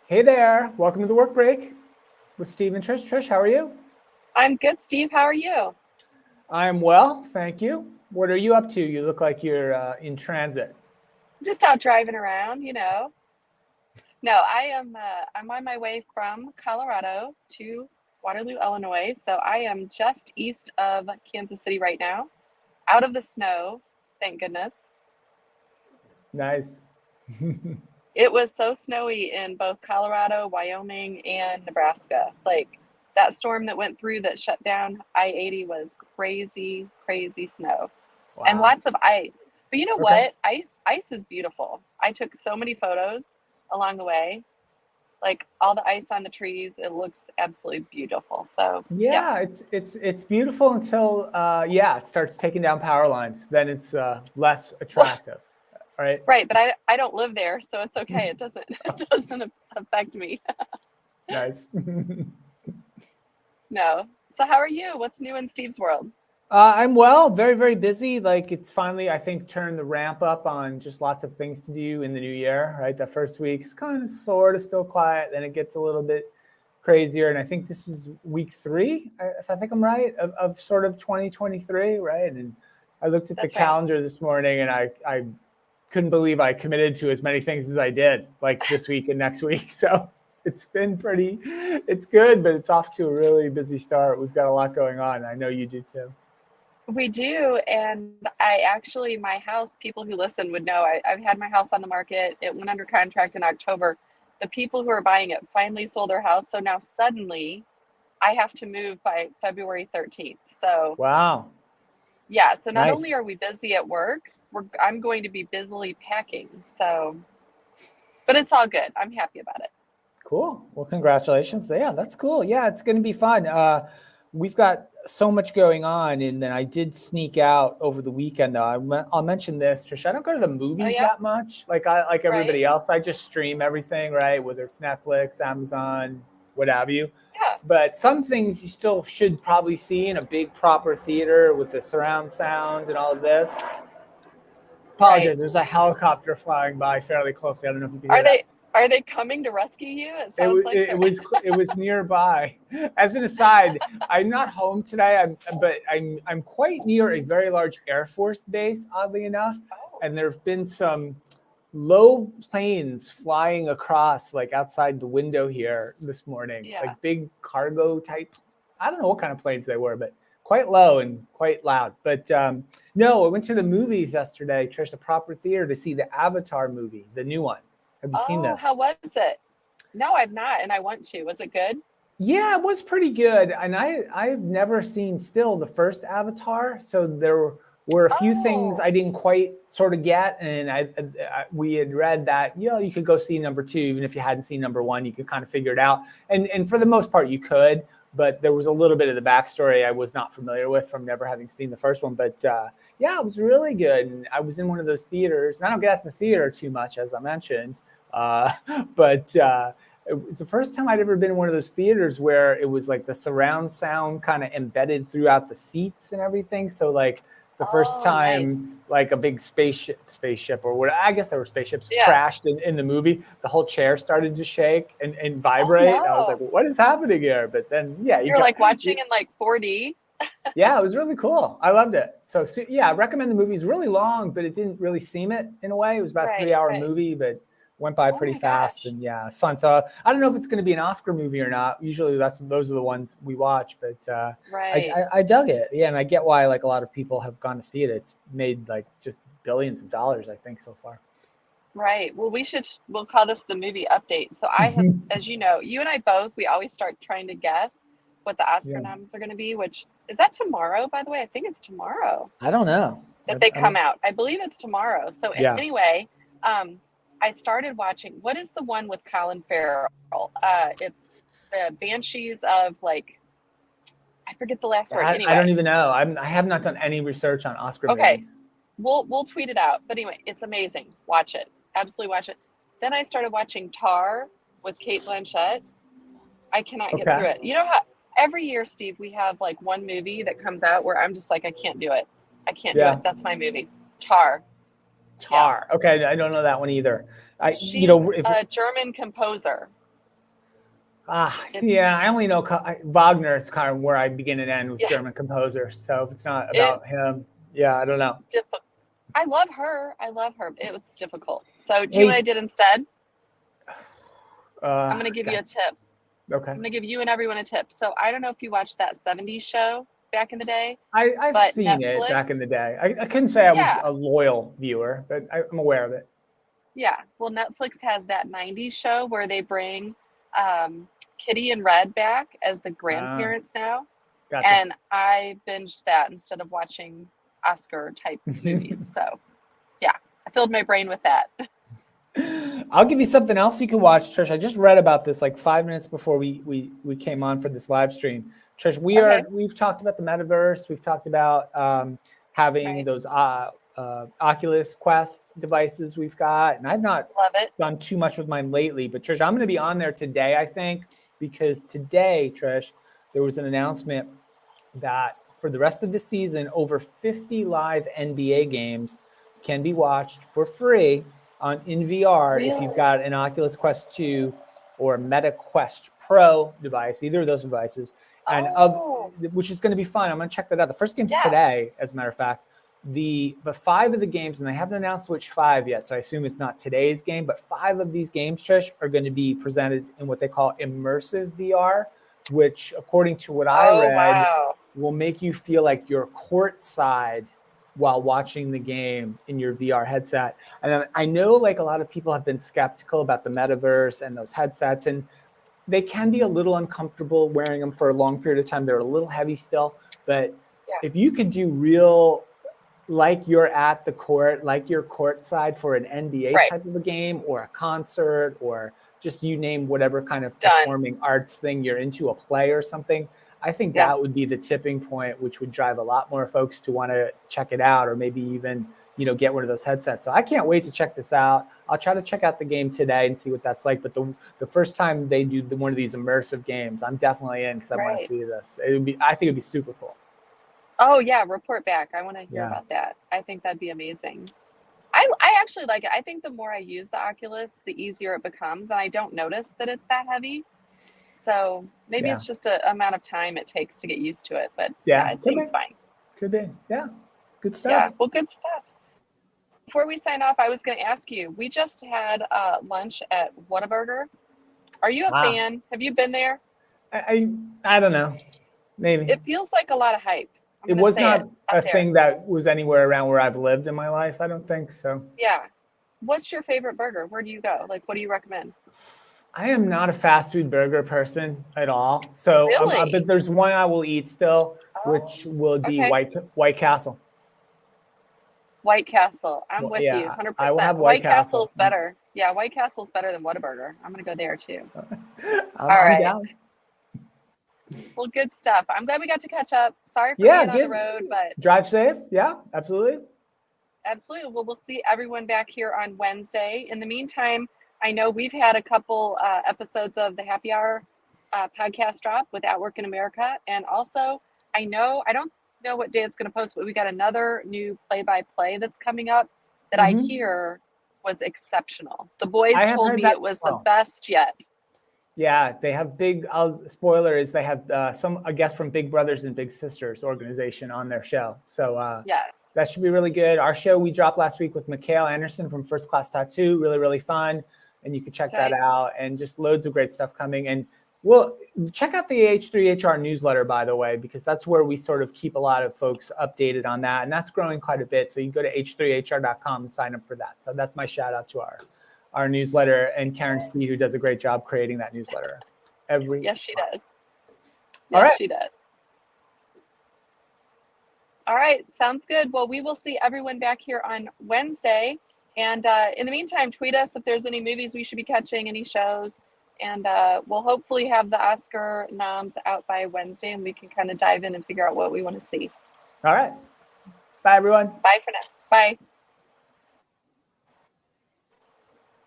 Hey there, welcome to the work break with Steve and Trish. Trish, how are you? I'm good, Steve. How are you? I'm well, thank you. What are you up to? You look like you're in transit. Just out driving around. No, I am. I'm on my way from Colorado to Waterloo, Illinois. So I am just east of Kansas City right now, out of the snow. Thank goodness. Nice. It was so snowy in both Colorado, Wyoming, and Nebraska. Like that storm that went through that shut down I-80 was crazy, crazy snow. And Wow. lots of ice. But you know Okay. what? Ice is beautiful. I took so many photos along the way. Like all the ice on the trees, it looks absolutely beautiful. So, yeah. Yeah, it's beautiful until it starts taking down power lines. Then it's less Well, attractive, right? right, but I don't live there, so it's okay. It doesn't it doesn't affect me. Nice. No. So how are you? What's new in Steve's world? I'm well, very, very busy. Like it's finally, I think, turned the ramp up on just lots of things to do in the new year, right? The first week's kind of sort of still quiet, then it gets a little bit crazier. And I think this is week three, if I think I'm right, of sort of 2023, right? And I looked at the That's right. calendar this morning and I couldn't believe I committed to as many things as I did, like this week and next week. So it's been it's good, but it's off to a really busy start. We've got a lot going on. I know you do too. We do, and I actually, my house, people who listen would know, I've had my house on the market. It went under contract in October. The people who are buying it finally sold their house. So now suddenly I have to move by February 13th. So, Wow. yeah, so not only Nice. are we busy at work, I'm going to be busily packing. So, but it's all good. I'm happy about it. Cool. Well, congratulations. Yeah, that's cool. Yeah, it's going to be fun. We've got so much going on, and then I did sneak out over the weekend. Though I'll mention this, Trish. I don't go to the Oh, movies yeah, that much. Like right. everybody else, I just stream everything, right? Whether it's Netflix, Amazon, what have you. Yeah, But some things you still should probably see in a big proper theater with the surround sound and all of this. right. Apologize. There's a helicopter flying by fairly closely. I don't know if you can hear Are that. they coming to rescue you? It sounds like they're It was nearby. As an aside, I'm not home today. But I'm quite near a very large Air Force base, oddly enough, Oh, and there have been some low planes flying across like outside the window here this morning, yeah. like big cargo type. I don't know what kind of planes they were, but quite low and quite loud. But no, I went to the movies yesterday, Trish, the proper theater to see the Avatar movie, the new one. Have you seen Oh, how this? was it? No, I've not, and I want to. Was it good? Yeah, it was pretty good. And I've never seen still the first Avatar, so there were a few things Oh, I didn't quite sort of get, and we had read that you could go see number two even if you hadn't seen number one, you could kind of figure it out, and for the most part you could, but there was a little bit of the backstory I was not familiar with from never having seen the first one, but yeah, it was really good, and I was in one of those theaters, and I don't get out the theater too much as I mentioned, uh, but. It was the first time I'd ever been in one of those theaters where it was like the surround sound kind of embedded throughout the seats and everything. So like the first oh, nice. time like a big spaceship or what, I guess there were spaceships, Yeah. crashed in the movie, the whole chair started to shake and Oh vibrate. And I was like, no. what is happening here? But then yeah, You're like watching in like 4D. yeah, it was really cool. I loved it. So yeah, I recommend the movie. It's really long, but it didn't really seem it in a way. It was about a Right, 3 hour right. movie, but went by Oh pretty my fast. gosh. And yeah, it's fun. So I don't know if it's going to be an Oscar movie or not. Usually those are the ones we watch, but Right, I dug it. Yeah, and I get why like a lot of people have gone to see it. It's made like just billions of dollars, I think, so far. right. Well, we'll call this the movie update. So I have, as you know, you and I both, we always start trying to guess what the Oscar Yeah, noms are going to be, which is that tomorrow, by the way? I think it's tomorrow I don't know. that they come I'm out. I believe it's tomorrow. So yeah. anyway, I started watching. What is the one with Colin Farrell? It's the Banshees of like I forget the last word. I don't Anyway, even know. I have not done any research on Oscar okay, movies. we'll tweet it out. But anyway, it's amazing. Watch it. Absolutely watch it. Then I started watching Tar with Kate Blanchett. I cannot get Okay. through it. You know how every year, Steve, we have like one movie that comes out where I'm just like I can't do it. I can't do it. Yeah. That's my movie. Tar. Yeah. Tar. Okay, I don't know that one either. I, She's if a German composer. Yeah, I only know Wagner is kind of where I begin and end with Yeah, German composers. So if it's not about it's him, yeah, I don't know. difficult. I love her. I love her. It was difficult. So do you know what I Hey, did instead? I'm uh, going to give you God, a tip. okay. I'm going to give you and everyone a tip. So I don't know if you watched that 70s show back in the day, I've but seen it Netflix, back in the day. I couldn't say I was yeah, a loyal viewer, but I'm aware of it. yeah. Well, Netflix has that 90s show where they bring Kitty and Red back as the Ah, grandparents now. gotcha. And I binged that instead of watching Oscar type movies. So yeah, I filled my brain with that. I'll give you something else you can watch, Trish. I just read about this like 5 minutes before we came on for this live stream. Trish, Okay, we've talked about the metaverse. We've talked about having right. those Oculus Quest devices we've got, and I've not Love it. done too much with mine lately. But Trish, I'm going to be on there today, I think, because today, Trish, there was an announcement that for the rest of the season, over 50 live NBA games can be watched for free in VR if you've Really? got an Oculus Quest 2 or a Meta Quest Pro device, either of those devices, and of Oh, which is going to be fun. I'm going to check that out. The first game's yeah, today, as a matter of fact. But 5 of the games, and they haven't announced which 5 yet, so I assume it's not today's game. But 5 of these games, Trish, are going to be presented in what they call immersive VR, which, according to what I oh, read, wow. will make you feel like you're courtside while watching the game in your VR headset. And I know like a lot of people have been skeptical about the metaverse and those headsets, and they can be a little uncomfortable wearing them for a long period of time. They're a little heavy still, but Yeah, if you could do real, like you're at the court, like you're courtside for an NBA right. type of a game or a concert or just you name whatever kind of Done. performing arts thing you're into, a play or something, I think Yeah, that would be the tipping point, which would drive a lot more folks to want to check it out or maybe even, get one of those headsets. So I can't wait to check this out. I'll try to check out the game today and see what that's like. But the first time they do one of these immersive games, I'm definitely in because I want to right. see this. I think it'd be super cool. Oh, yeah, report back. I want to hear Yeah. about that. I think that'd be amazing. I actually like it. I think the more I use the Oculus, the easier it becomes, and I don't notice that it's that heavy. So maybe Yeah. it's just a amount of time it takes to get used to it. But yeah, Yeah. it Could be. seems fine. Could be. Yeah. Good stuff. Yeah, well, good stuff. Before we sign off, I was going to ask you. We just had lunch at Whataburger. Are you a Ah, fan? Have you been there? I don't know. Maybe It feels like a lot of hype. I'm it going to was say it not out a there. thing that was anywhere around where I've lived in my life. I don't think so. Yeah. What's your favorite burger? Where do you go? Like, what do you recommend? I am not a fast food burger person at all. So, but Really? there's one I will eat still, Oh, which will be okay. White Castle. White Castle. I'm Well, with you yeah, I will 100%. have White White Castle. Castle's better. Yeah, White Castle's better than Whataburger. I'm going to go there too. All I'm right. down. Well, good stuff. I'm glad we got to catch up. Sorry for Yeah, being on the road, but drive safe. Yeah, absolutely. absolutely. Well, we'll see everyone back here on Wednesday. In the meantime, I know we've had a couple episodes of the Happy Hour podcast drop with At Work in America. And also, I don't know what day it's going to post, but we got another new play-by-play that's coming up that I Hmm. hear was exceptional. The boys I have told heard me that it as was the well. best yet. Yeah, they have big. Spoiler is they have a guest from Big Brothers and Big Sisters organization on their show. So Yes. that should be really good. Our show we dropped last week with Mikhail Anderson from First Class Tattoo, really, really fun. And you can check That's that right. out and just loads of great stuff coming. And we'll check out the H3HR newsletter, by the way, because that's where we sort of keep a lot of folks updated on that. And that's growing quite a bit. So you go to h3hr.com and sign up for that. So that's my shout out to our newsletter and Karen Steed, who does a great job creating that newsletter every Yes, she month. does. All Yes, right. she does. All right, sounds good. Well, we will see everyone back here on Wednesday. And in the meantime, tweet us if there's any movies we should be catching, any shows. And we'll hopefully have the Oscar noms out by Wednesday and we can kind of dive in and figure out what we want to see. All right. Bye, everyone. Bye for now. Bye.